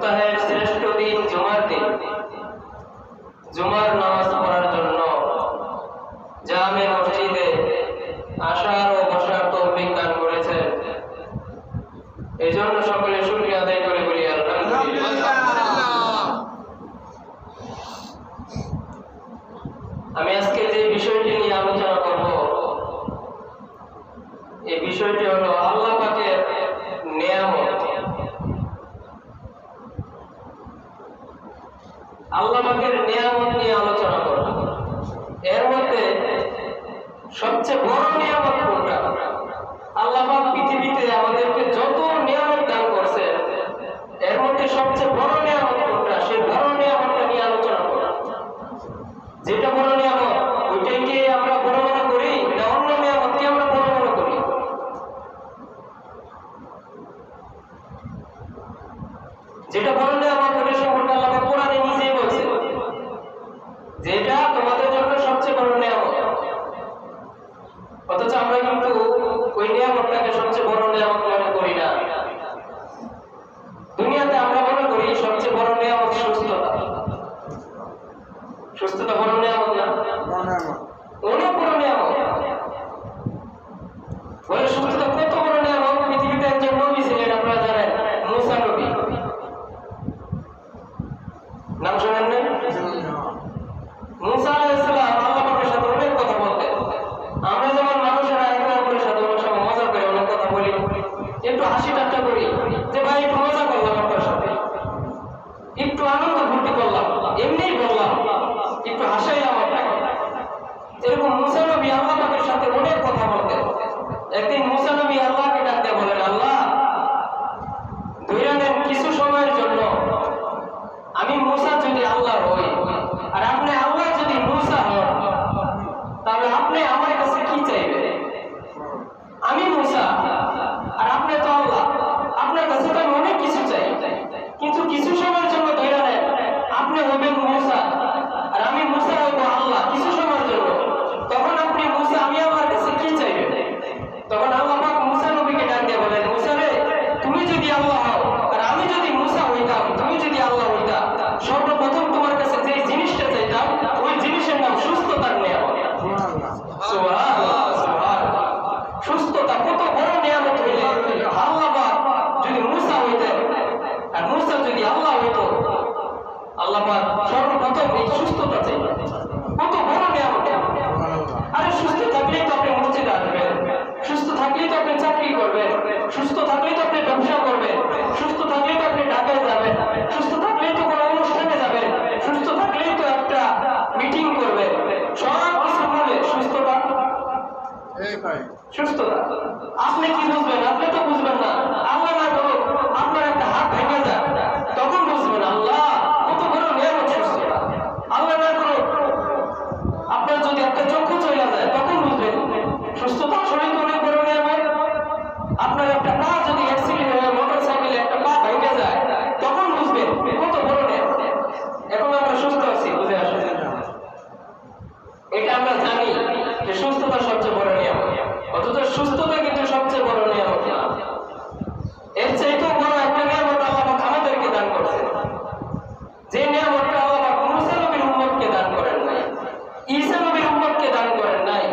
সপ্তাহের শ্রেষ্ঠ দিন জুমার দিন, জুমার নামাজ পড়ার জন্য জামে মসজিদে আসার ও বসার তৌফিক দান করেছেন। এই জন্য সকলে শুকরিয়া আদায় করে বলি আলহামদুলিল্লাহ। আমি আজকে যে বিষয়টি নিয়ে আলোচনা করব, এই বিষয়টি হলো আল্লাহ পাকের নিয়ামত। আল্লাহ পাকের নিয়ামত নিয়ে আলোচনা করব। এর মধ্যে সবচেয়ে বড় নিয়ামত কোনটা? আল্লাহ পাক পৃথিবীতে আমাদেরকে যত নিয়ামত দান করছেন, এর মধ্যে সবচেয়ে বড় নিয়ামত কোনটা? সেই বড় নিয়ামতটা নিয়ে আলোচনা করব। যেটা বড় নিয়ামত, ওইটাই কি আমরা বড় মনে করি, না অন্য নিয়ামতকে আমরা বড় মনে করি? যেটা বড় নিয়ামত, ওটা সম্পর্কে আল্লাহ পাক কোরআনে নিজেই বলছে, যেটা তোমাদের জন্য সবচেয়ে বড় নিয়ামত। অথচ আমরা কিন্তু ওই নিয়ামতটাকে সবচেয়ে বড় নিয়ামত মনে করি না। দুনিয়াতে আমরা মনে করি সবচেয়ে বড় নিয়ামত সুস্থতা। সুস্থতা বড় নিয়ামত না? অনেক বড় নিয়ামত। বলে সুস্থতা কত বড় নিয়ামত? পৃথিবীতে একজন নবী ছিলেন, আপনারা জানেন, মুসা নবী। নাম শোনেন না? মুসা আলাইহিস সালাম আল্লাহ পাকের সাথে অনেক কথা বলতেন। আমরা যেমন মানুষেরা একে অপরের সাথে অনেক সময় মজা করে অনেক কথা বলি, একটু হাসি ঠাট্টা করি, যে ভাই একটু মজা করলাম আপনার সাথে, একটু আনন্দ ফুর্তি করলাম, এমনিই বললাম, একটু হাসাই আমারটাকে। এরকম মুসা নবী আল্লাহ পাকের সাথে অনেক কথা বলতেন। একদিন মুসা নবী আল্লাহকে ডাকতে বলেন, আল্লাহ ধৈর্য নেন কিছু সময়ের জন্য, আমি মুসা যদি আল্লাহ হই আর আপনি আল্লাহ যদি মুসা হন, তাহলে আপনি আমার কাছে কি চাইবেন? আমি মুসা আর আপনি তো আল্লাহ, আপনার কাছে তো আমি অনেক কিছু চাই, কিন্তু কিছু সময়ের জন্য ধৈর্য নেন, আপনি হবেন মুসা আর আমি মুসা হইব আল্লাহ কিছু সময়ের জন্য। তখন আপনি মুসা, আমি আমার কাছে কি চাইবেন? তখন আল্লাহ পাক মুসা নবীকে ডাক দিয়ে বলেন, মুসা রে, তুমি যদি আল্লাহ হও আর আমি যদি মুসা হইতাম, তুমি যদি আল্লাহ হইতা, সর্বপ্রথম তোমার কাছে যে জিনিসটা চাইতাম, ওই জিনিসের নাম সুস্থতার নিয়ামত। সুবহানাল্লাহ, সুবহানাল্লাহ। সুস্থতা কত বড় নিয়ামত হইলে আল্লাহ পাক যদি মুসা হইতেন আর মুসা যদি আল্লাহ হইতো, আল্লাহ পাক সর্বপ্রথম এই সুস্থতা চাইতেন। কত বড় নিয়ামত! আরে সুস্থ থাকলেই তো আপনি মসজিদে আসবেন, সুস্থ থাকলেই তো আপনি চাকরি করবেন, সুস্থ থাকলেই তো আপনি ব্যবসা করবেন, সুস্থ থাকলেই তো আপনি ঢাকায় যাবেন, সুস্থ থাকলেই তো কোনো অনুষ্ঠানে যাবেন, সুস্থ থাকলেই তো একটা মিটিং করবেন। সব কিছু বলে সুস্থতা। সুস্থতা আপনি কি বুঝবেন? আপনি তো বুঝবেন না। আল্লাহ না করো আপনার একটা হাত ভেঙে যায়, তখন বুঝবেন আল্লাহ কত বড় নিয়ামত সুস্থতা। আল্লাহ না করো আপনার যদি একটা চক্ষু চলে যায়, তখন বুঝবেন সুস্থতা শরীর অনেক বড় নিয়ামত। আপনার একটা পা যদি অ্যাক্সিডেন্ট হয়ে মোটর সাইকেলে একটা পা ভেঙে যায়, তখন বুঝবেন কত বড় নিয়ামত। এখন আমরা সুস্থ আছি, বুঝে আসে এটা আমরা জানি যে সুস্থতা সবচেয়ে বড় নিয়ামত, অথচ সুস্থতা কিন্তু সবচেয়ে বড় নিয়ামত না। এর চাইতেও বড় একটা নিয়ামত আল্লাহ পাক আমাদেরকে দান করছেন, যে নিয়ামতটা আল্লাহ পাক মুসা নবীর উম্মতকে দান করেন নাই, ঈসা নবীর উম্মতকে দান করেন নাই,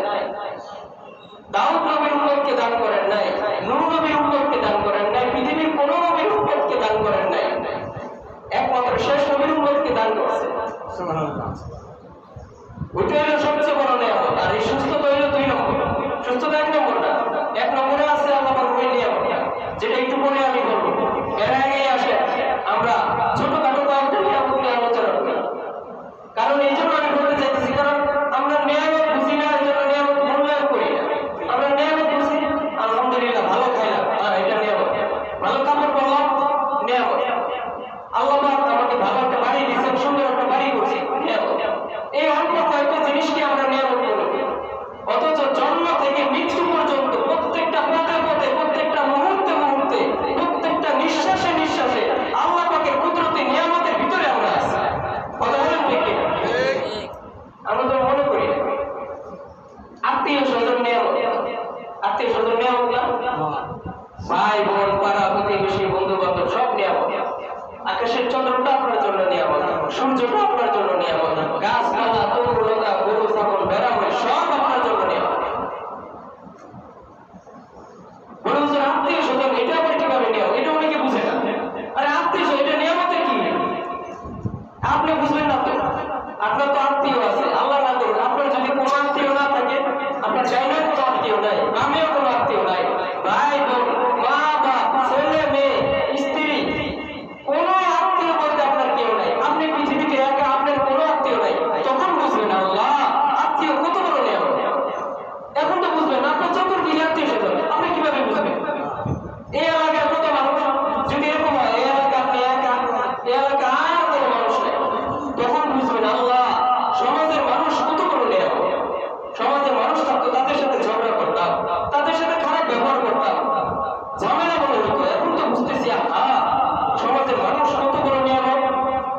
দাউদ নবীর উম্মতকে দান করেন নাই, নূহ নবীর উম্মতকে দান করেন নাই, পৃথিবীর কোন নবীর উম্মতকে দান করেন নাই, একমাত্র শেষ নবীর উম্মতকে দান করছেন। সুবহানাল্লাহ। ওইটা হলো সবচেয়ে বড় নিয়ামত। আর এই সুস্থতা হলো 2 নম্বর। সুস্থতা 1 নম্বর না, 1 নম্বরে আছে আল্লাহ পাক ওই নিয়ামতটা, যেটা একটু পরে আমি বলবো। এর আগে আসে আমরা ছোটখাটো কয়েকটা নিয়ামত নিয়ে আলোচনা করি। কারণ এই জন্য আমি বলতে চাইতেছি, কারণ আমরা নিয়ামত বুঝি না, এই জন্য নিয়ামত মূল্যায়ন করি না। আমরা নিয়ামত বুঝি, আলহামদুলিল্লাহ ভালো খাইলাম, এটা নিয়ামত। ভালো কাপড় পরলাম, নিয়ামত। আল্লাহ পাক আমাকে ভালো একটা বাড়ি দিয়েছেন, সুন্দর একটা বাড়ি করছি, নিয়ামত। এই অল্প কয়েকটা জিনিসকে আমরা নিয়ামত বলি। অথচ জন্ম থেকে মৃত্যু পর্যন্ত প্রত্যেকটা পথে পথে, প্রত্যেকটা মুহূর্তে মুহূর্তে, প্রত্যেকটা নিঃশ্বাসে নিঃশ্বাসে আল্লাহ পাকের কুদরতি নিয়ামতের ভিতরে আমরা আছি। কথা বলেন ঠিক কিনা? আমরা তো মনে করি আত্মীয় স্বজন নিয়ামত। আত্মীয় স্বজন নিয়ামত না? ভাই বোন, পাড়া প্রতিবেশী, বন্ধু বান্ধব সব নিয়ামত। আকাশের চন্দ্রটা আপনার জন্য নিয়ামত, সূর্যটা আপনার জন্য নিয়ামত, গাছপালা, তরুলতা, গরু, ছাগল, ভেড়া, সব আপনার জন্য নিয়ামত। বলে হুজুর আত্মীয় স্বজন এটা আবার কিভাবে নিয়ম? এটা অনেকে বুঝে না। আরে আত্মীয় স্বজন এটা নিয়ামতের কি? আপনি বুঝবেন না তো। আপনার তো আত্মীয় আছে, আল্লাহ না করুন আপনার যদি কোনো আত্মীয় না থাকে, আপনার চাইনার কোনো আত্মীয় নাই, আমিও কোনো আত্মীয় নাই, ভাই বোন, মা বাপ, ছেলে মেয়ে, স্ত্রী, কোনো আত্মীয় বলতে আপনার কেউ নাই। আপনি পৃথিবীতে একা, আপনার কোনো আত্মীয় নাই। তখন বুঝবেন আল্লাহ আত্মীয় কত বড় নিয়ামত। এখন তো বুঝবেন না, আপনার চতুর্দিকে আত্মীয় স্বজন, আপনি কিভাবে বুঝবেন? এই এলাকার কত মানুষ, যদি এরকম হয় এই এলাকা আপনি একা, এই এলাকা আর কোনো মানুষ নেই, তখন বুঝবেন আল্লাহ সমাজের মানুষ কত বড় নিয়ামত। সমাজের মানুষ থাকতো, তাদের সাথে ঝগড়া করতাম, তাদের সাথে খারাপ ব্যবহার করতাম, ঝামেলা মনে হতো। এখন তো বুঝতেছি সমাজের মানুষ কত বড় নিয়ামত,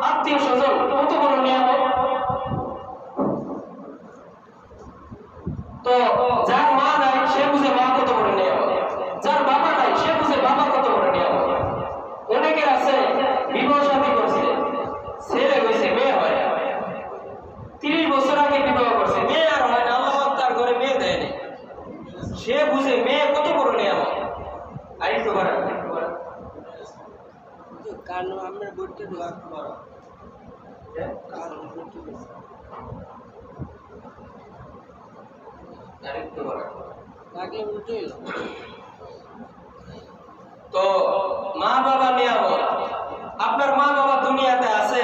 আত্মীয় স্বজন কত বড় নিয়ামত। তো যার মা নাই সে বুঝে মা কত বড় নিয়ামত, যার বাবা নাই সে বুঝে বাবা কত বড় নিয়ামত। অনেকের আছে বিবাহ শাদী করছে, ছেলে হয়েছে মেয়ে হয়, 30 বছর আগে বিবাহ করছে, মেয়ে আর হয় না, আল্লাহ তার ঘরে মেয়ে দেয়নি, সে বুঝে মেয়ে কত বড় নিয়ামত। আর একটু বাড়ান কারণ আমরা বলতে দোয়া করব, কারণ বলতে আরেকটু বাড়ান তাকে উল্টে তো মা বাবা নিয়ামত। আপনার মা বাবা দুনিয়াতে আছে,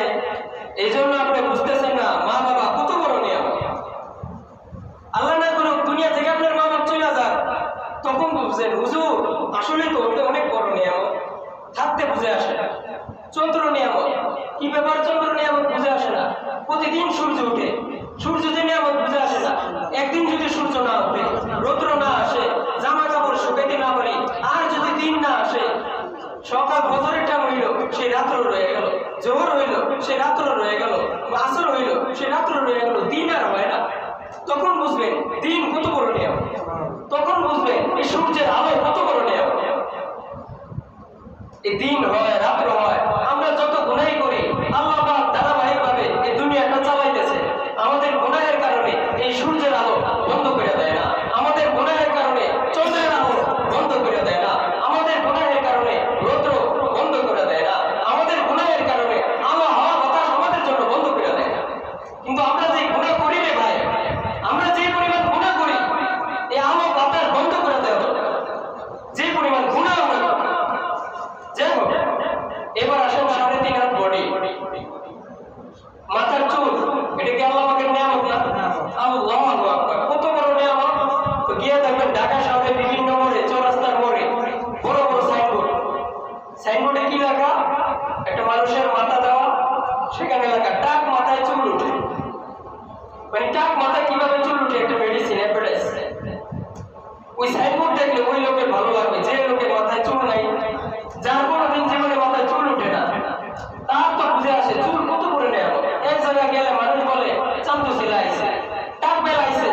এই জন্য আপনি বুঝতেছেন না মা বাবা কত বড় নিয়ামত। আল্লাহ না করুক দুনিয়া থেকে আপনার মা বাবা চলে যাক, তখন বুঝছেন হুজুর আসলে তো ওটা অনেক বড় নিয়ামত, থাকতে বুঝে আসে না। চন্দ্র নিয়ামত, কি ব্যাপার চন্দ্র নিয়ামত বুঝে আসে না। প্রতিদিন সূর্য ওঠে, সূর্য যে নিয়ামত বুঝে আসে না। একদিন যদি সূর্য না ওঠে, রৌদ্র না আসে, জামা কাপড় শুকাইতে না পারি, আর যদি দিন না আসে, সকাল ফজরের টাইম হইল সেই রাত্র রয়ে গেল, জোহর হইল সেই রাত্র রয়ে গেল, আসর হইল সেই রাত্র রয়ে গেল, দিন আর হয় না। তখন বুঝবেন দিন কত বড় নিয়ামত, তখন বুঝবেন এই সূর্যের আলো কত বড় নিয়ামত। এই দিন হয় রাত্র হয়, আমরা যত গুনাহ করি আল্লাহ পাক ধারাবাহিকভাবে এই দুনিয়াটা চালাইতেছে। আমাদের গুনাহের কারণে এই সূর্যের আলো বন্ধ করে দেয় না, আমাদের গুনাহের কারণে চন্দ্রের আলো বন্ধ করে দেয় না, আমাদের গুনাহের কারণে রৌদ্র বন্ধ করে দেয় না, আমাদের গুনাহের কারণে আলো হাওয়া বাতাস আমাদের জন্য বন্ধ করে দেয় না। কিন্তু আমরা যে গুনাহ করি রে ভাই, আমরা যে পরিমাণ গুনাহ করি, এই আলো বাতাস বন্ধ করে দেয় যে পরিমাণ গুনাহ আমরা করি। যাই হোক, এবার আসেন 3.5 হাত বডি, মাথার চুল, এটা কি আল্লাহ পাকের নিয়ামত না? আল্লাহু আকবার, কত বড় নিয়ামত। তো গিয়ে দেখবেন ঢাকা শহরে বিভিন্ন মোড়ে, চৌরাস্তার মোড়ে বড় বড় সাইনবোর্ড, সাইনবোর্ডে কি লেখা? একটা মানুষের মাথা দেওয়া, সেখানে লেখা টাক মাথায় চুল উঠে। মানে টাক মাথায় কিভাবে চুল উঠে একটা মেডিসিন অ্যাডভার্টাইজ। ওই সাইনবোর্ড দেখলে ওই লোকের ভালো লাগবে যে লোকের মাথায় চুল নাই, যার কোনোদিন জীবনে মাথায় চুল উঠে না, তার তো বুঝে আসে চুল কত করে নেওয়া। এক জায়গায় গেলে মানুষ বলে চান্দু ছিল আইছে, টাক বেলা আইছে,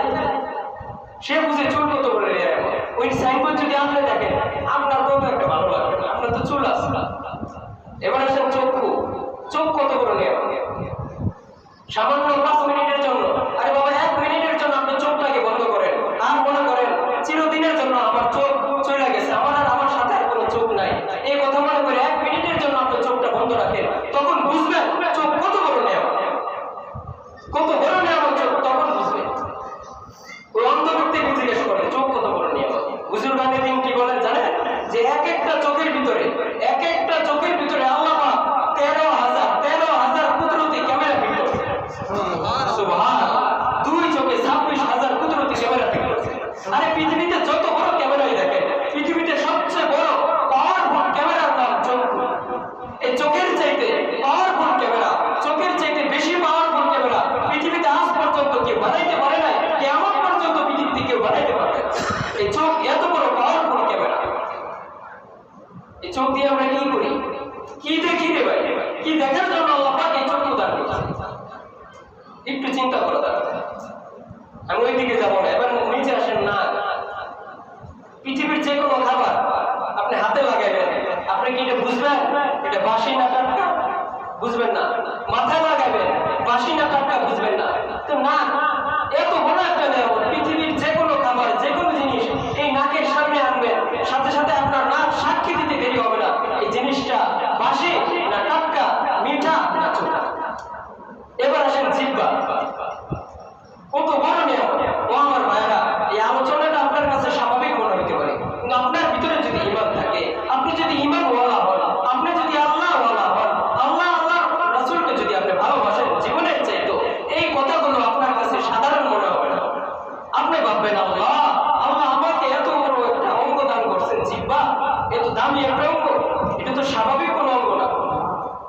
সে বুঝে চুল কত করে নেওয়া। ওই সাইনবোর্ড যদি আপনি দেখেন আপনার কত একটা ভালো লাগবে, আপনার তো চুল আছে। এবার আসেন চক্ষু, চোখ কত করে নেওয়া। সামান্য 5 মিনিটের জন্য, আরে বাবা 1 মিনিটের জন্য আপনি চোখটাকে বন্ধ করেন, আর মনে করেন চিরদিনের জন্য আমার চোখ চলে গেছে, আমার সাথে আর কোনো চোখ নাই, এই কথা মনে করে 1 মিনিটের জন্য আপনি চোখটা বন্ধ রাখেন, তখন বুঝবেন চোখ কত বড় নিয়ামত, কত বড় নিয়ামত চোখ, তখন বুঝবেন। ওই অন্ধ ব্যক্তিকে জিজ্ঞেস করে চোখ কত বড় নিয়ামত। হুজুর গান্ধী দিন কি বলেন জানেন? যে এক একটা চোখের ভিতরে আল্লাহ পাক 13,000 কুদরতি ক্যামেরা ফিট করেছে। সুবহানাল্লাহ, 2 চোখে 26,000 কুদরতি ক্যামেরা ফিট করেছে। আরে পৃথিবীতে যত বড় ক্যামেরাই দেখেন, পৃথিবীতে সবচেয়ে বড় পাওয়ারফুল ক্যামেরার নাম চোখ। এই চোখের চাইতে পাওয়ারফুল ক্যামেরা, চোখের চাইতে বেশি পাওয়ারফুল ক্যামেরা পৃথিবীতে আজ পর্যন্ত কেউ বানাইতে পারে নাই, কিয়ামত পর্যন্ত পৃথিবীতে কেউ বানাইতে পারবে। এই চোখ এত বড় পাওয়ারফুল ক্যামেরা। এই চোখ দিয়ে আমরা কি করি, কি দেখি রে ভাই, কি দেখার জন্য আল্লাহ পাক এই চোখ দান করেছে? একটু চিন্তা করে দেখেন। আমি ওইদিকে যাবো না, এবার নিচে আসেন না। পৃথিবীর যে কোনো খাবার আপনি হাতে লাগাইবেন, আপনি কি এটা বুঝবেন এটা বাসি না টাটকা? বুঝবেন না, মাথায় লাগাবেন, বাসি না টাটকা বুঝবেন না। তো না, এত বড় একটা নিয়ামত, পৃথিবীর যে কোনো খাবার, যে কোনো জিনিস এই নাকের সামনে আনবেন, সাথে সাথে আপনার নাক সাক্ষী দিতে দেরি হবে না এই জিনিসটা বাসি না টাটকা, মিঠা না চোখা। এবার আসেন জিহ্বা, কত বড় নিয়ামত। ও আমার ভাইরা, এই আলোচনাটা আপনার কাছে স্বাভাবিক মনে হতে পারে, কিন্তু আপনার ভিতরে যদি ঈমান থাকে, আপনি যদি ঈমান ওয়ালা হন, আপনি যদি আল্লাহ ওয়ালা হন, আল্লাহ রাসূলকে যদি আপনি ভালোবাসেন জীবনের চাইতো, এই কথাগুলো আপনার কাছে সাধারণ মনে হবে না। আপনি ভাববেন আল্লাহ আমাকে এত বড় একটা অঙ্গ দান করছেন, জিহ্বা, এত দামি একটা অঙ্গ, এটা তো স্বাভাবিক কোনো অঙ্গ না।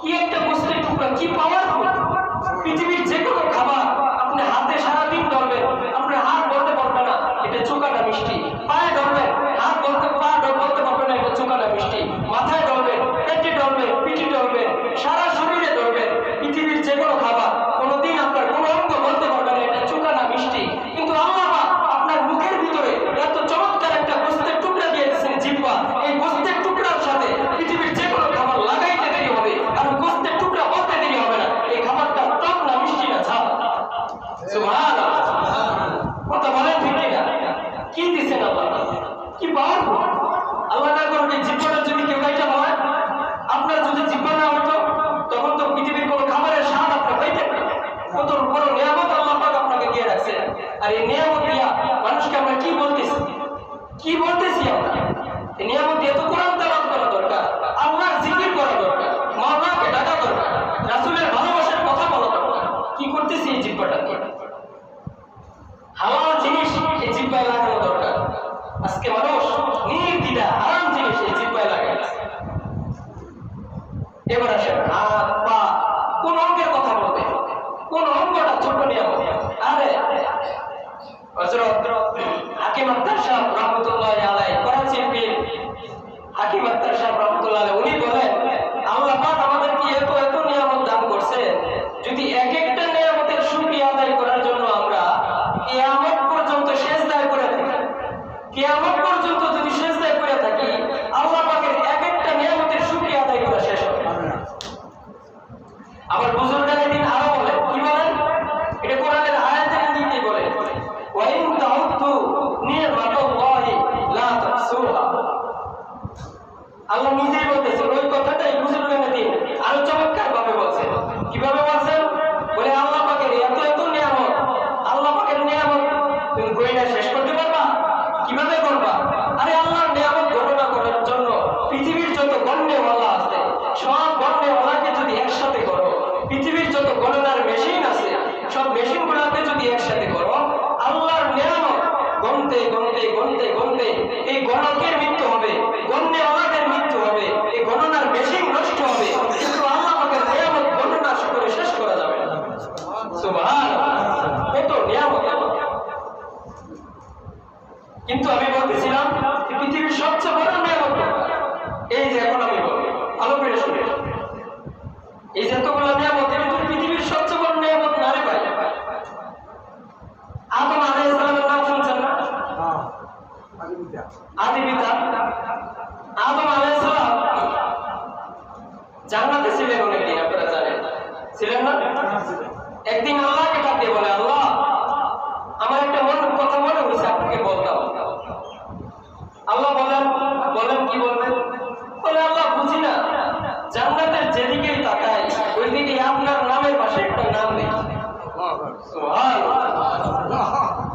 কি একটা বস্তুর টুকরা, কি পাওয়ারফুল। পৃথিবীর যে কোনো খাবার আপনি হাতে সারাদিন ধরবেন, আপনার হাত বলতে পারবে না এটা চোখাটা মিষ্টি, পায়ে ধরবেন হাত বলতে পারবে না এটা চোখাটা মিষ্টি, মাথায় ধরবেন, পেটে ধরবেন, পিঠে ধরবেন, সারা শরীরে ধরবেন, পৃথিবীর যে কোনো খাবার কোনোদিন আপনার কোনো অঙ্গ বলতে পারবে না এটা চোখাটা মিষ্টি। কিন্তু আল্লাহ আপনার মুখের ভিতরে এত চমৎকার একটা গোস্তের টুকরা দিয়ে দিয়েছেন জিহ্বা, এই গোস্তের টুকরার সাথে পৃথিবীর যে কোনো খাবার লাগাইতে দেরি হবে, আর গোস্তের টুকরা বলতে দেরি হবে না এই খাবারটা টক না মিষ্টি না ঝাল। সুবহানাল্লাহ, কথা বলেন ঠিক না? কি দিছেন আল্লাহ, কি পাওয়ারফুল। আল্লাহ না করবে জিহ্বাটা যদি কেউ খাইতে হয়, আপনার যদি জিহ্বা না হতো তখন তো পৃথিবীর কোনো খাবারের স্বাদ আপনি পাইতেন না। কত বড় নিয়ামত আল্লাহ পাক আপনাকে দিয়ে রাখছে, আর এই নিয়ামত দিয়া মানুষকে আমরা কি বলতেছি, কি বলতেছি আমরা? এই নিয়ামত দিয়ে তো কোরআন তেলাওয়াত করা দরকার, আল্লাহর জিকির করা দরকার, মাওলাকে ডাকা দরকার, রাসূলের ভালোবাসার কথা বলা দরকার। কি করতেছি এই জিহ্বাটা দিয়ে? হালাল জিনিস এই জিহ্বায় লাগানো দরকার। আজকে মানুষ নির্দ্বিধা হারাম জিনিস এই জিহ্বায় লাগাইছে। এবার আসেন হাত পা, কোন অঙ্গের কথা বলবে, কোন অঙ্গটা ছোট নিয়ামত। আরে হযরত হাকিম আখতার সাহেব রাহমাতুল্লাহি আলাইহি, করাচির পীর হাকিম আখতার সাহেব রাহমাতুল্লাহি আলাইহি, উনি বলেন আল্লাহ পাক আমাদেরকে এত এত নিয়ামত দান করছে, যদি এক একটা নিয়ামতের শুকরিয়া আদায় করার জন্য আমরা কিয়ামত পর্যন্ত সিজদায় পড়ে থাকি, কিয়ামত পর্যন্ত যদি সিজদায় পড়ে থাকি, আল্লাহ পাকের এক একটা নিয়ামতের শুকরিয়া আদায় করা শেষ হবে না। আবার বুজুর্গানে দিন আরো বলেন, কি বলেন? এটা কোরআনের আয়াতের দিকে বলে, ওয়া ইন তাউদ্দু নি'মাতাল্লাহি লা তুহসুহা। আল্লাহ নিজেই বলতেছেন ওই কথাটাই বুজুর্গানে দিন আরো চমৎকার ভাবে বলছেন। কিভাবে বলছেন? বলে আল্লাহ পাকের এত এত নিয়ামত, আল্লাহ পাকের নিয়ামত তুমি গয়না শেষ করতে পারবা? কিভাবে করবা? আরে আল্লাহর নিয়ামত গণনা করার জন্য পৃথিবীর যত গণ্যওয়ালা আছে সব গণ্যওয়ালাকে যদি একসাথে করো, পৃথিবীর যত গণনার মেশিন আছে সব মেশিনগুলোকে যদি একসাথে করো, আল্লাহর নিয়ামত গণতে গণতে গণতে গণতে এই গণকের মৃত্যু হবে, গণ্যওয়ালাদের মৃত্যু হবে, এই গণনার মেশিন নষ্ট হবে, কিন্তু আল্লাহ পাকের নিয়ামত গণনা করে শেষ করা যাবে না। সুবহানাল্লাহ, কত নিয়ামত। কিন্তু আমি বলতেছিলাম পৃথিবীর সবচেয়ে বড় নিয়ামত এই যে, এখন আমি বলবো ভালো করে শুনে, এই যে এতগুলো নিয়ামত, এর ভিতরে পৃথিবীর সবচেয়ে বড় নিয়ামত না রে ভাই, আদম আলাইহিস সালামের নাম শুনছেন না? আদি পিতা আদম আলাইহিস সালাম জান্নাতে ছিলেন অনেকদিন, আপনারা জানেন, ছিলেন না? একদিন আল্লাহকে ডাক দিয়ে বলে, আল্লাহ আমার একটা কথা মনে হয়েছে আপনাকে বলতাম। আল্লাহ বলেন কি বলবেন? বলে আল্লাহ বুঝি না, জান্নাতের যেদিকেই তাকাই ওইদিকে আপনার নামের পাশে একটা নাম দেখি।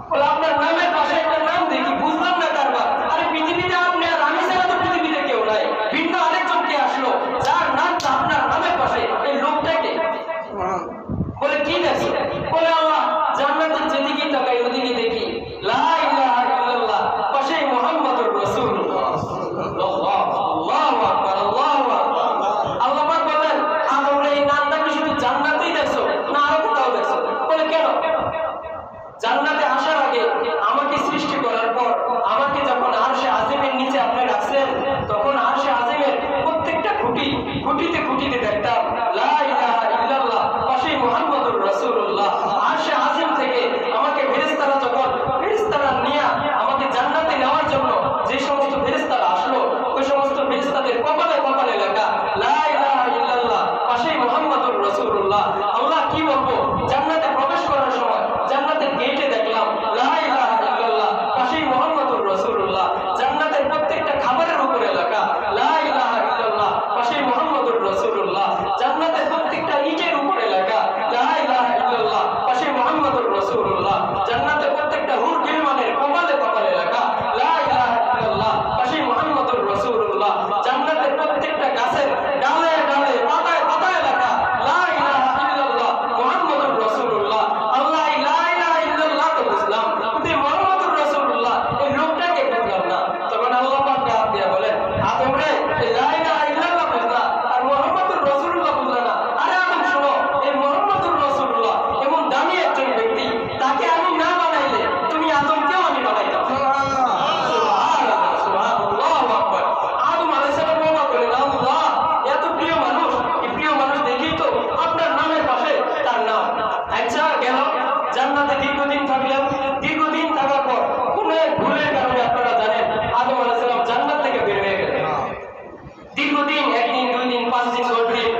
বলে আপনার নামের পাশে একটা নাম দেখি, বুঝলাম না কারবার। আরে পৃথিবীতে আপনি আর আমি ছাড়া তো পৃথিবীতে কেউ নাই, ভিন্ন আরেকজন কে আসলো যার নামটা আপনার নামের পাশে, এই লোকটাকে বলে কি দেখো? বলে আল্লাহ জান্নাতের যেদিকেই তাকাই ওদিকে দেখি লা ইলাহা ইল্লাল্লাহ, পাশে মুহাম্মাদুর রাসূলুল্লাহ। আল্লাহু আকবার, আল্লাহু আকবার। আল্লাহ পাক বলেন, আদম এই নামটা কি শুধু জান্নাতেই দেখছো না আরো কোথাও দেখছো? বলে কেন? মুহাম্মাদুর রাসূলুল্লাহ। আল্লাহ কি বলবো, জান্নাতে প্রবেশ করার সময় জান্নাতের গেটে দেখলাম লা ইলাহা ইল্লাল্লাহ, পাশেই মুহাম্মাদুর রাসূলুল্লাহ। জান্নাতের প্রত্যেকটা খাবারের উপরে লেখা লা ইলাহা ইল্লাল্লাহ, পাশেই মুহাম্মাদুর রাসূলুল্লাহ। জান্নাতের প্রত্যেকটা ইটের উপরে লেখা লা ইলাহা ইল্লাল্লাহ, পাশেই মুহাম্মাদুর রাসূলুল্লাহ। জান্নাতের প্রত্যেকটা হুর গিলমানের কপালে কপালে লেখা লা ইলাহা ইল্লাল্লাহ, পাশেই মুহাম্মাদুর রাসূলুল্লাহ। জান্নাতের প্রত্যেকটা গাছের ডালে ডালে পাতায় পাতায় লেখা লা ইলাহা ইল্লাল্লাহ, মুহাম্মাদুর রাসূলুল্লাহ। আল্লাহ এই লা ইলাহা ইল্লাল্লাহ তো বুঝলাম, কিন্তু এই মুহাম্মাদুর রাসূলুল্লাহ এই লোকটাকে বুঝলাম না। তখন আল্লাহ পাক ডাক দিয়ে বলেন, আদম রে, এই লা ইলাহা ইল্লাল্লাহ বুঝলা আর মুহাম্মাদুর রাসূলুল্লাহ বুঝলা না। আরে আদম শোনো, এই মুহাম্মাদুর রাসূলুল্লাহ এমন দামি একজন ব্যক্তি, তাকে আমি না বানাইলে তুমি আদমকেও আমি বানাইতাম। জান্নাতে দীর্ঘদিন থাকলেন। দীর্ঘদিন থাকার পর কোন এক ভুলের কারণে আপনারা জানেন আদম আলাইহিস সালাম জান্নাত থেকে বের হয়ে গেলেন। দীর্ঘদিন, একদিন, 2 দিন, 5 দিন, 10 দিন,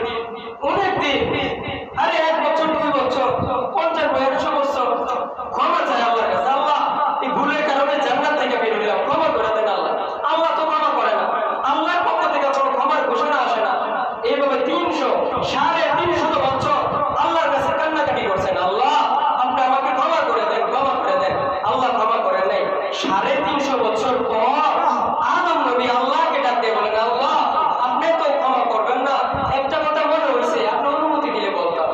অনেক দিন, আরে 1 বছর, 2 বছর, 50 বছর, 100 বছর ক্ষমা চাই আল্লাহর কাছে। আল্লাহ, এই ভুলের কারণে জান্নাত থেকে বের হইলাম, ক্ষমা করে দেন আল্লাহ। আল্লাহ তো ক্ষমা করে না, আল্লাহর পক্ষ থেকে কোনো ক্ষমার ঘোষণা আসে না। এইভাবে 300 বছর আল্লাহর কাছে কান্নাকাটি করছেন, আল্লাহ আপনি আমাকে ক্ষমা করে দেন, ক্ষমা করে দেন। আল্লাহ ক্ষমা করেন নাই। 350 বছর পর আদম নবী আল্লাহকে ডাক দিয়ে বলেন, আল্লাহ আপনি তো ক্ষমা করবেন না, একটা কথা মনে হয়েছে, আপনি অনুমতি দিলে বলতাম।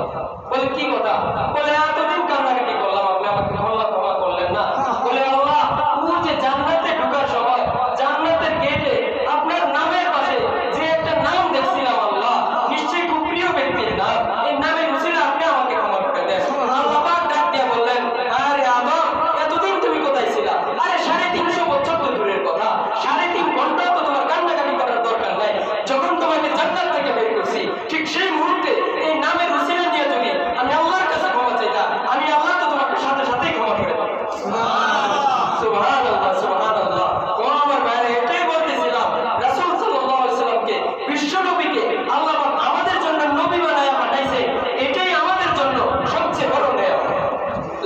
বলে কি কথা? বলে এতদিন কান্নাকাটি করলাম, আপনি আমাকে ক্ষমা করলেন না। বলে আল্লাহ, ও যে জান্নাতে ঢোকার সময় জান্নাতের গেটে আপনার নামের পাশে যে একটা নাম দেখছিলাম, আল্লাহ নিশ্চয়ই খুব প্রিয় ব্যক্তির নাম, এই নামের উসিলা আপনি আমাকে ক্ষমা করে দেন। আল্লাহ পাক ডাক দিয়ে বললেন, আরে আদম, এতদিন তুমি কোথায় ছিলা? আরে 350 বছর তো দূরের কথা, 3.5 ঘন্টা তো তোমার কান্নাকাটি করার দরকার নাই। যখন তোমাকে জান্নাত থেকে বের করছি, ঠিক সেই মুহূর্তে এই নামের উসিলা নিয়ে যদি আমি আল্লাহর কাছে ক্ষমা চাইতাম, আমি আল্লাহ তো তোমাকে সাথে সাথেই ক্ষমা করে দেব। সুবহানাল্লাহ, সুবহানাল্লাহ। ও আমার ভাইরা, এটাই বলতেছিলাম, রাসূল সাল্লাল্লাহু আলাইহি সাল্লামকে, বিশ্ব নবীকে আল্লাহ পাক আমাদের জন্য নবী বানায়া পাঠাইছে। এটাই আমাদের জন্য সবচেয়ে বড় নেয়ামত।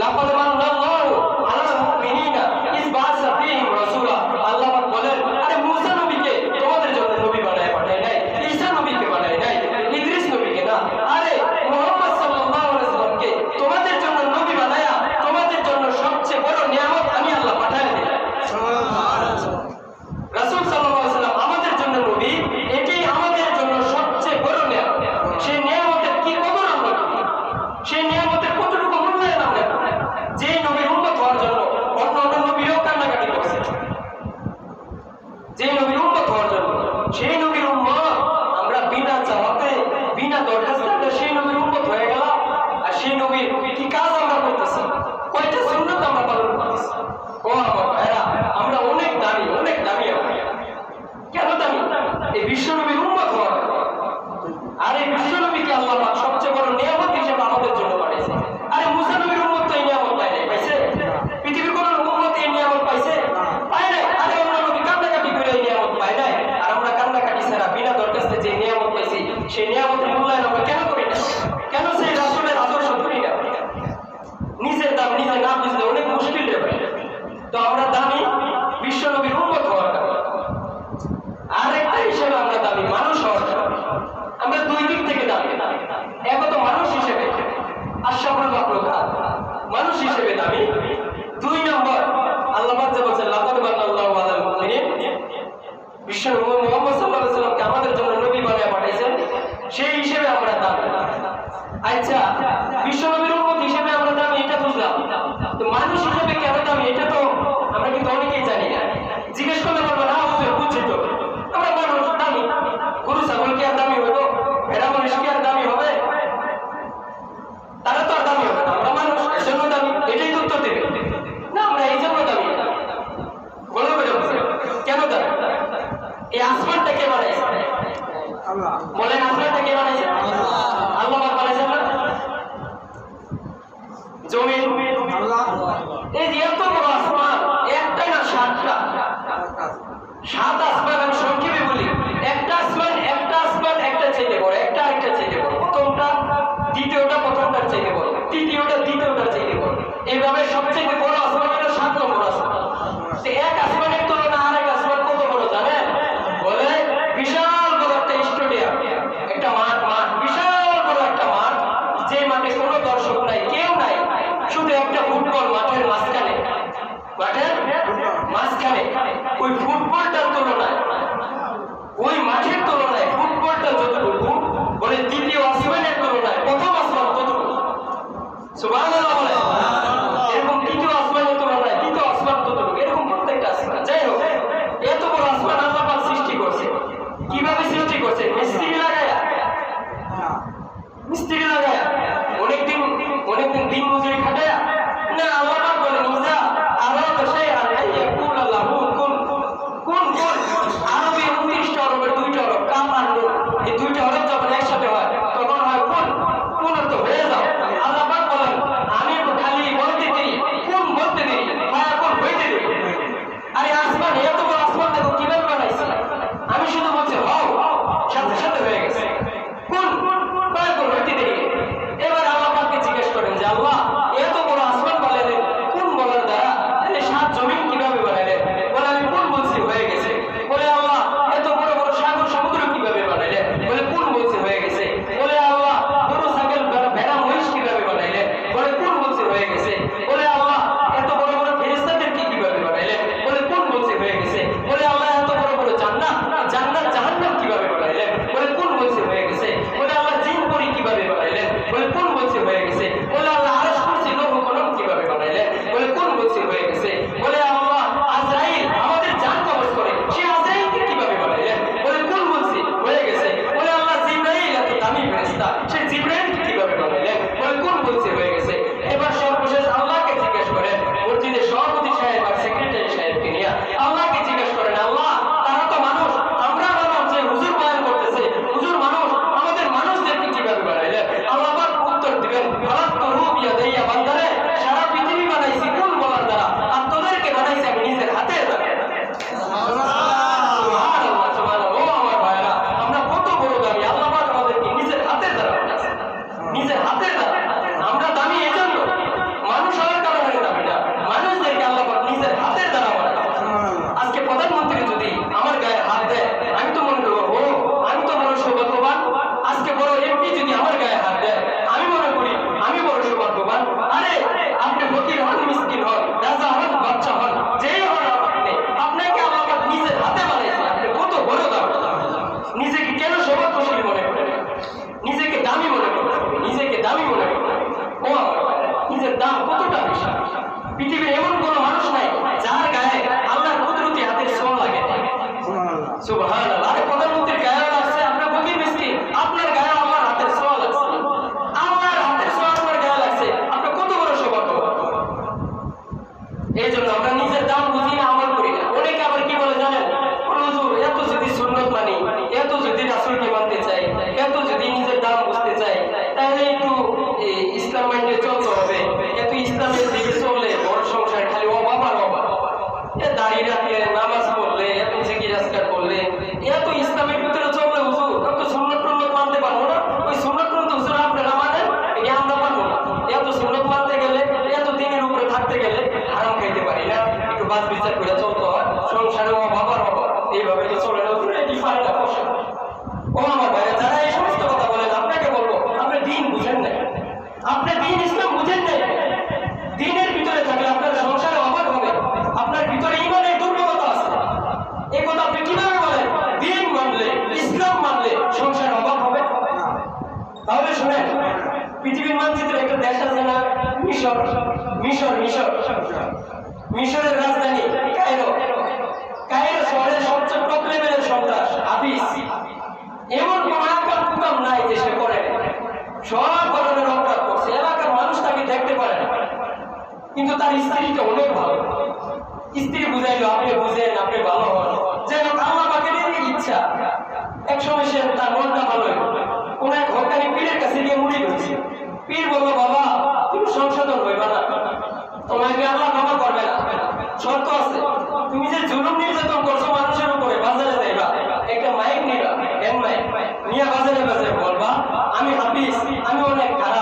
লাকাদ মান্নাল্লাহু আলাল মুমিনিনা ইয বা'আসা ফীহিম রাসূলা। আল্লাহ পাক বলেন, আরে মুসা নবীকে তোমাদের জন্য নবী বানায়া পাঠাই নাই, ঈসা নবীকে বানাই নাই, ইদ্রিস নবীকে না। আরে মুহাম্মদ সাল্লাল্লাহু আলাইহি সাল্লামকে তোমাদের জন্য নবী বানায়া তোমাদের জন্য সবচেয়ে বড় নিয়ামত আমি আল্লাহ পাঠাই দিলাম। রাসূল সাল্লাল্লাহু আলাইহি সাল্লাম আমাদের জন্য নবী, এটাই আমাদের জন্য সবচেয়ে বড় নিয়ামত। সেই নিয়ামতের কি কদর আমরা করি, সেই নিয়ামতের কতটুকু মূল্যায়ন আমরা করি। যে নবীর উম্মত হওয়ার জন্য অন্য নবীও কান্নাকাটি করছে, যে নবীর উম্মত হওয়ার জন্য, সেই নবীর উম্মত আমরা বিনা চাওয়াতে, বিনা দরখাস্তে আমরা সেই নবীর উম্মত হয়ে গেলাম। আর সেই নবীর কি কাজ আমরা করতেছি, কয়টা সুন্নাত আমরা পালন করতেছি। ও আমার ভাইরা, আমরা অনেক দামি, অনেক দামি। কেন দামি? এই বিশ্ব নবীর উম্মত হওয়ার জন্য। আর এই বিশ্ব নবীকে আল্লাহ পাক সবচেয়ে বড় নিয়ামত হিসেবে আমাদের জন্য পাঠিয়েছে। আরে মুসা নবীর উম্মত তো এই নিয়ামত পায় নাই, পাইছে? পৃথিবীর কোন উম্মত এই নিয়ামত পাইছে? পায় নাই। আরে অন্য নবী কান্নাকাটি করে এই নিয়ামত পায় নাই, আর আমরা কান্নাকাটি ছাড়া বিনা দরখাস্তে যে নিয়ামত পাইছি, সেই নিয়ামতের মূল্যায়ন আমরা কেন করি না? কেন সেই রাসূলের আদর্শ ধরি না? নিজের দাম নিজে না বুঝলে অনেক মুশকিল রে ভাই। তো আমরা দামি বিশ্ব নবীর উম্মত হওয়ার কারণে। আরেকটা হিসেবে আমরা দামি মানুষ হওয়ার কারণে। আমরা 2 দিক থেকে দামি। এক তো মানুষ হিসেবে আশরাফুল মাখলুকাত, মানুষ হিসেবে দামি। 2 নম্বর, আল্লাহ পাক যে বলেছেন, লাকাদ মান্নাল্লাহু আলাল মুমিনিন, বিশ্ব নবী মুহাম্মদ সাল্লাল্লাহু আলাইহি সাল্লামকে আমাদের জন্য নবী বানায়া পাঠাইছেন, সেই হিসেবে আমরা দামি। আচ্ছা, বিশ্ব নবীর উম্মত হিসেবে আমরা দামি, এটা বুঝলাম। তো মানুষ হিসেবে কেন দামি, এটা তো আমরা কিন্তু অনেকেই জানি না। জিজ্ঞেস করলে বলবো, না হুজুর বুঝছি তো, আমরা মানুষ দামি। গরু ছাগল কি আর দামি হইব? ভেড়া মহিষ কি আর দামি হবে? তারা তো আর দামি হবে না। আমরা মানুষ, এজন্য দামি, এটাই তো উত্তর দেবে না। আমরা এই জন্য দামি। বলো কেন দামি? এই আসমানটা কে বানাইছে? বলেন, আসমানটা কে বানাইছে? আল্লাহ পাক বানাইছেন না? দ্বিতীয়টা প্রথমটার চাইতে বড়, তৃতীয়টা দ্বিতীয়টার চাইতে বড়। এইভাবে সবচেয়ে বড় আসমান হলো 7 নম্বর আসমান। তো এক আসমানের তুলনা আরেক আসমান কত বড় জানেন? বলে বিশাল বড় একটা স্টেডিয়াম, একটা মাঠ, বিশাল বড় একটা মাঠ, যে মাঠে কোনো দর্শক নাই, কেউ নাই, শুধু একটা ফুটবল মাঠের মাঝখানে, ওই ফুটবলটার তুলনায়, ওই মাঠের তুলনায় ফুটবলটা যতটুকু, বলে দ্বিতীয় আসমানের তুলনায় প্রথম আসমান ততটুকু। সুবহানাল্লাহ বলে। এরকম দ্বিতীয় আসমানের তুলনায় দ্বিতীয় আসমান ততটুকু, এরকম প্রত্যেকটা আসমান। যাই হোক, এত বড় আসমান আল্লাহ পাক সৃষ্টি করছে। কিভাবে সৃষ্টি করছে? মিস্ত্রি লাগায়া, অনেকদিন দিন মজুরি খাটায়া না। আল্লাহ পাক বলে নিজা আরো তো সেই আর ইয়াকুল আল্লাহ কোন আরবি 29টা হরফের 2টা হরফ কাম আর নুন, এই 2টা হরফ যখন একসাথে হয় তখন হয় কোন অর্থ হয়ে যাও। আল্লাহ পাক বলেন আমি খালি বলতে দিই, কোন বলতে দিই, কোন হইতে দিই। আরে আসমান, এত বড় আসমান দেখো কিভাবে বানাইছে। আমি শুধু বলছি হও, সাথে সাথে হয়ে গেছে। কোন হইতে দিই। এবার আল্লাহ পাককে জিজ্ঞেস করেন যে আল্লাহ এত বড় আসমান বানাইলেন কোন বলার দ্বারা, তাহলে 7 জমিন কিভাবে বানাইলেন? বলে আমি কোন বলছি হয়ে গেছে। বলে আল্লাহ এত বড় বড় সাগর সমুদ্র কিভাবে বানাইলেন? বলে কোন বলছি হয়ে গেছে। বলে আল্লাহ গরু ছাগল ভেড়া মহিষ কিভাবে বানাইলেন? বলে কোন বলছি হয়ে গেছে। বলে আল্লাহ এত বড় বড় ফেরেশতাদেরকে কিভাবে বানাইলেন? বলে কোন বলছি হয়ে গেছে। বলে আল্লাহ এত বড় বড় জান্নাত জাহান্নাম কিভাবে বানাইলেন? বলে কোন বলছি হয়ে গেছে। বলে আল্লাহ জিন পরি কিভাবে বানাইলেন? বলে কোন বলছি হয়ে গেছে। বলে আল্লাহ আরশ কুরসি লৌহ কলম কিভাবে বানাইলেন? বলে কোন বলছি হয়ে গেছে। বলে আল্লাহ আজরাইল আমাদের জান কবজ করে, সে আজরাইলকে কিভাবে বানাইলেন? বলে কোন বলছি হয়ে গেছে। বলে আল্লাহ জিবরাইল এত দামি ফেরেশতা, সে জিবরাইলকে কিভাবে বানাইলেন? বলে কোন বলছি হয়ে গেছে। এবার সর্বশেষ আল্লাহকে জিজ্ঞেস করেন, মসজিদের সভাপতি সাহেব আর সেক্রেটারি সাহেবকে নিয়ে আল্লাহকে জিজ্ঞেস করেন আল্লাহ তারা তো মানুষ, আমরা মানুষ, যে হুজুর বয়ান করতেছে হুজুর মানুষ, আমাদের মানুষদেরকে কিভাবে বানাইলেন? আল্লাহ পাক উত্তর দিবেন ফালাক্তু রুবিয়া দেইয়া বান্দারে সারা পৃথিবী বানাইছি কোন বলার দ্বারা, আর তোদেরকে বানাইছি আমি নিজের হাতের দ্বারা। সুবহানাল্লাহ, সুবহানাল্লাহ। ও আমার ভাইরা, আমরা কত বড় দামি, আল্লাহ পাক আমাদেরকে নিজের হাতের দ্বারা বানাইছে, নিজের হাতের দ্বারা। আমরা দামি এজন্য, মানুষ হওয়ার কারণে দামি না, মানুষদেরকে আল্লাহ পাক নিজের হাতের দ্বারা বানাইছে। আজকে প্রধানমন্ত্রী যদি আমার গায়ে হাত দেয়, আমি তো মনে করবো ও আমি তো বড় সৌভাগ্যবান। আজকে বড় এমপি যদি আমার গায়ে হাত দেয়, আমি মনে করি আমি বড় সৌভাগ্যবান। আরে আপনি ফকির হন, মিসকিন হন, রাজা হন, বাচ্চা হন, যেই হন আপনি, আপনাকে আল্লাহ পাক নিজের হাতে বানাইছে। আপনি কত বড় দাম। নিজেকে কেন সৌভাগ্যশীল মনে করেন? নিজেকে দামি মনে করেন, নিজেকে দামি মনে করেন। ও আমার ভাইরা, নিজের দাম কতটা বেশি। পৃথিবীর এমন কোনো মানুষ নাই যার গায়ে আল্লাহর কুদরতি হাতের ছোঁয়া লাগে। সুবহানাল্লাহ। আরে প্রধানমন্ত্রীর গায়ে লাগছে, আপনার ফকির মিসকিন, আপনার গায়ে আমার হাতের ছোঁয়া লাগছে, আমার হাতের ছোঁয়া আপনার গায়ে লাগছে, আপনার কত বড় সৌভাগ্য। এই জন্য আমরা নিজের দাম বুঝি না, আমল করি না। অনেকে আবার কি বলে জানেন, হুজুর এত যদি সুন্নত মানি, এত যদি রাসূলকে মানতে চাই, এত যদি নিজের দাম বুঝতে চাই, তাহলে একটু ইসলাম মাইন্ডে চলতে হবে। এত ইসলামের দিকে চললে বড় সংসার খালি অভাব আর অভাব। দাঁড়িয়ে রাখলে, নামাজ পড়লে, এত জিকির আজকার করলে, এত ইসলামের ভিতরে চললে হুজুর এত সুন্নত টুন্নত মানতে পারবো না। ওই সুন্নত টুন্নত হুজুর আপনারা মানেন, এটা আমরা পারবো না। এত সুন্নত মানতে গেলে, এত দিনের উপরে থাকতে গেলে হারাম খাইতে পারি না, একটু বাজ বিচার করে চলতে হয়। সংসারে অভাব আর অভাব, এইভাবে তো চলে না। এটি ফায়দা বসে। ও আমার ভাইরা, যারা এই সমস্ত কথা বলেন, আপনাকে বলবো আপনি দিন বুঝেন নাই, আপনি দিন ইসলাম বুঝেন নাই। দিনের ভিতরে থাকলে আপনার সংসারে অভাব হবে, আপনার ভিতরে ঈমানের দুর্বলতা আছে। এই কথা আপনি কিভাবে বলেন? দিন মানলে, ইসলাম মানলে সংসারে অভাব হবে। তাহলে শুনেন, পৃথিবীর মানচিত্রে একটা দেশ আছে না, মিশর। মিশরের রাজধানী কায়রো। কায়রো শহরের সবচেয়ে টপ লেভেলের সন্ত্রাস হাফিজ। এমন কোন আকাম কুকাম নাই যে সে করে, সব ধরনের অপরাধ করছে। এলাকার মানুষ তাকে দেখতে পারে না, কিন্তু তার স্ত্রীটা অনেক ভালো। স্ত্রী বুঝাইলো আপনি বুঝেন, আপনি ভালো হন, যেন আল্লাহ পাকের ইচ্ছা। একসময় সে তার মনটা ভালো হইল, কোন এক হকানি পীরের কাছে গিয়ে মুড়ি ধরছে। পীর বললো বাবা তুমি সংশোধন হইবা না, তোমাকে আল্লাহ ক্ষমা করবে না, শর্ত আছে। তুমি যে জুলুম নির্যাতন করছো মানুষের উপরে, বাজারে যাইবা, একটা মাইক নিবা, হ্যান্ড মাইক নিয়ে বাজারে বলবা আমি হাফিজ, আমি অনেক খারাপ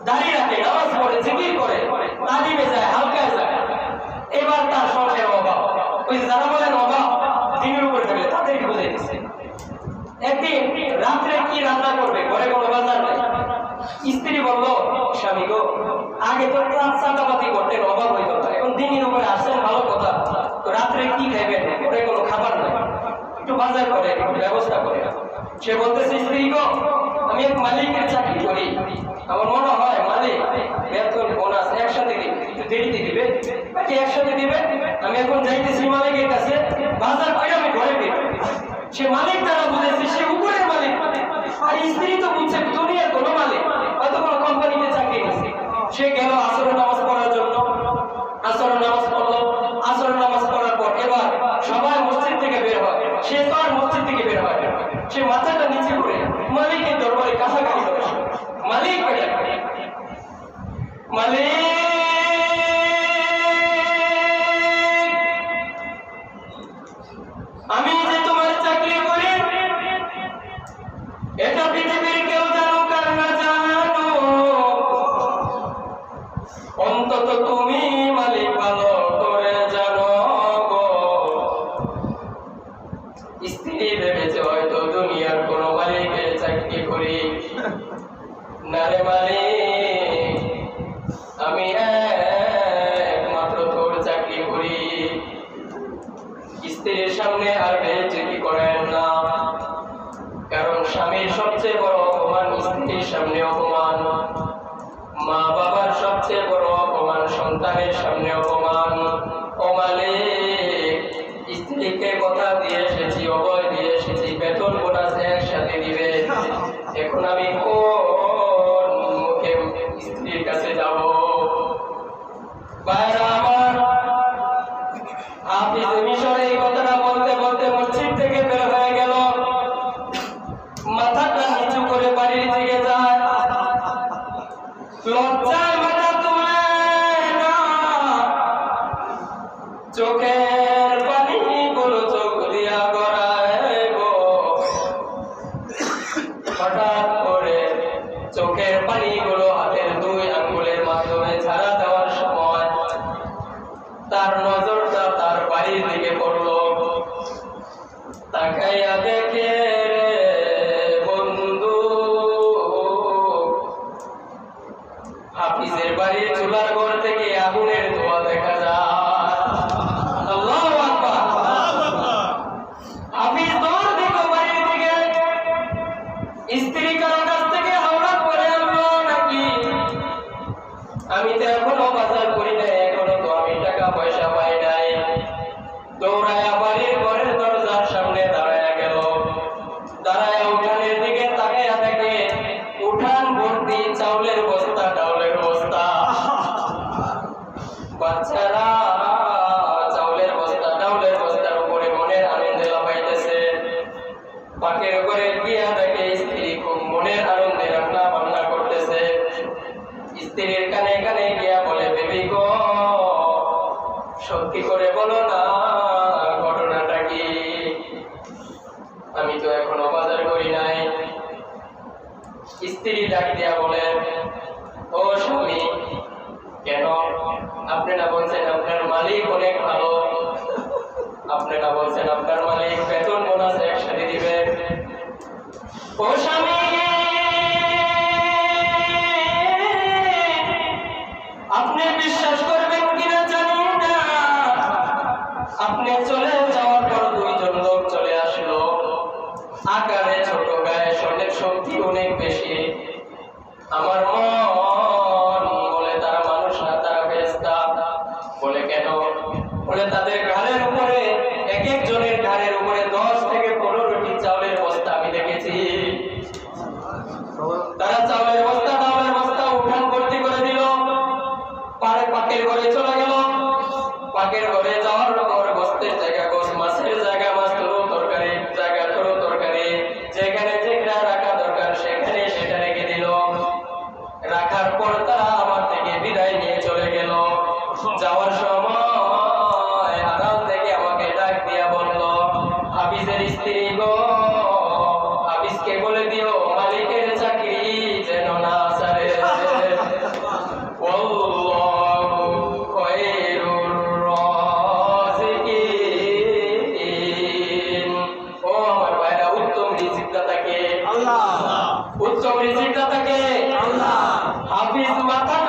দাঁড়িয়ে রাখে, নামাজ পড়ে, জিকির করে, তালিমে যায়, হালকায় যায়। এবার তার সংসারের অভাব, ওই যারা বলেন অভাব দিনের উপরে থাকলে তাদেরকে বুঝাইতেছে। একদিন রাত্রে কি রান্না করবে, ঘরে কোনো বাজার নেই। স্ত্রী বলল, স্বামী গো, আগে তো চাঁদাবাতি করতেন, অভাব হইত না, এখন দিনের উপরে আসছেন, ভালো কথা, তো রাত্রে কি খাইবেন, ঘরে কোনো খাবার নেই, একটু বাজার করে, একটু ব্যবস্থা করে। সে বলতেছে, স্ত্রী গো, আমি এক মালিকের চাকরি করি, আমার মনে হয় মালিক বেতন বোনাস একসাথে দিবে, একটু দেরিতে দিবে নাকি একসাথে দিবে। আমি এখন যাইতেছি মালিকের কাছে, বাজার করে আমি ঘরে বের। সে মালিক দ্বারা বুঝেছে সে উপরের মালিক, আর স্ত্রী তো বুঝছে দুনিয়ার কোনো মালিক, হয়তো কোনো কোম্পানিতে চাকরি নিচ্ছে। সে গেল আসরের নামাজ পড়ার জন্য, আসরের নামাজ পড়লো। আসরের নামাজ পড়ার পর এবার সবাই মসজিদ থেকে বের হয়, সে তো আর মসজিদ থেকে বের হয় না। সে মাথাটা নিচে করে মালিকের দরবারে কাছাকাছি করে, মালিক মালিক, আমি যে তোমার চাকরি করি, এটা পৃথিবীর কেউ জানুক আর না জানো, অন্তত তুমি মালিক ভালো করে জানো গো। স্ত্রী ভেবেছে হয়তো দুনিয়ার কোন মালিকের চাকরি করি, না রে মালিক, আমি একমাত্র তোর চাকরি করি। স্ত্রীর সামনে আর বেইজ্জতি করেন না, কারণ স্বামীর সবচেয়ে বড় অপমান স্ত্রীর সামনে অপমান, মা বাবার সবচেয়ে বড় অপমান সন্তানের সামনে অপমান। ও মালিক, স্ত্রীকে কথা দিয়ে এসেছি, অভয় দিয়ে এসেছি, বেতন বোনাস একসাথে দিবে, এখন আমি কোন মুখে স্ত্রীর কাছে যাব? ভাইরা আমার, হাফিজ মিশর এই কথাটা বলতে বলতে মসজিদ থেকে বের হয়ে গেল, মাথাটা নিচু করে বাড়ির দিকে যায়, লজ্জায় মাথা তুলে না, চোখের পানি গুলো চোখ দিয়া গড়ায় গো। হঠাৎ করে চোখের পানি গুলো হাতের দুই আঙ্গুলের মাধ্যমে ছাড়া দেওয়ার সময় তার নজরটা তার বাড়ির দিকে পড়ল। তাকাইয়া দেখে বন্ধু, হাফিজের বাড়ির চুলার ঘর থেকে আগুনের ধোঁয়া দেখা যায়। আল্লাহু আকবার। হাফিজ দৌড় দিল বাড়ির দিকে, স্ত্রী কারো কাছ থেকে হাওড়া করে আনলো নাকি, আমি তো এখনো বাজার করি নাই, এখনো তো আমি টাকা পয়সা পাই নাই। দৌড়ায়া বাড়ির ঘরের দরজার সামনে দাঁড়ায়া গেল, দাঁড়ায়া উঠানের দিকে তাকাইয়া দেখে উঠান ভর্তি চাউলের বস্তা, ডাউলের বস্তা। বাচ্চারা চাউলের বস্তা, ডাউলের বস্তার উপরে মনের আনন্দে লাফাইতেছে। পাকের ঘরে গিয়া দেখে স্ত্রী খুব মনের আনন্দে রান্না বান্না করতেছে। স্ত্রীর কানে কানে গিয়া বলে, বেবি গো, সত্যি করে বলো না ঘটনাটা কি, আমি তো এখনো বাজার করি নাই। স্ত্রী ডাক দিয়া বলে, ও স্বামী, কেন? আপনি না বলছেন আপনার মালিক অনেক ভালো, আপনি না বলছেন আপনার মালিক বেতন বোনাস একসাথে দিবে। ও স্বামী, আপনি বিশ্বাস করবেন কিনা জানি না, আপনি চলে যাওয়ার পর দুইজন লোক চলে আসলো, আকারে ছোট, গায়ে শরীরের শক্তি অনেক বেশি। আমার মন বলে তারা মানুষ না, তারা ফেরেশতা। মাথা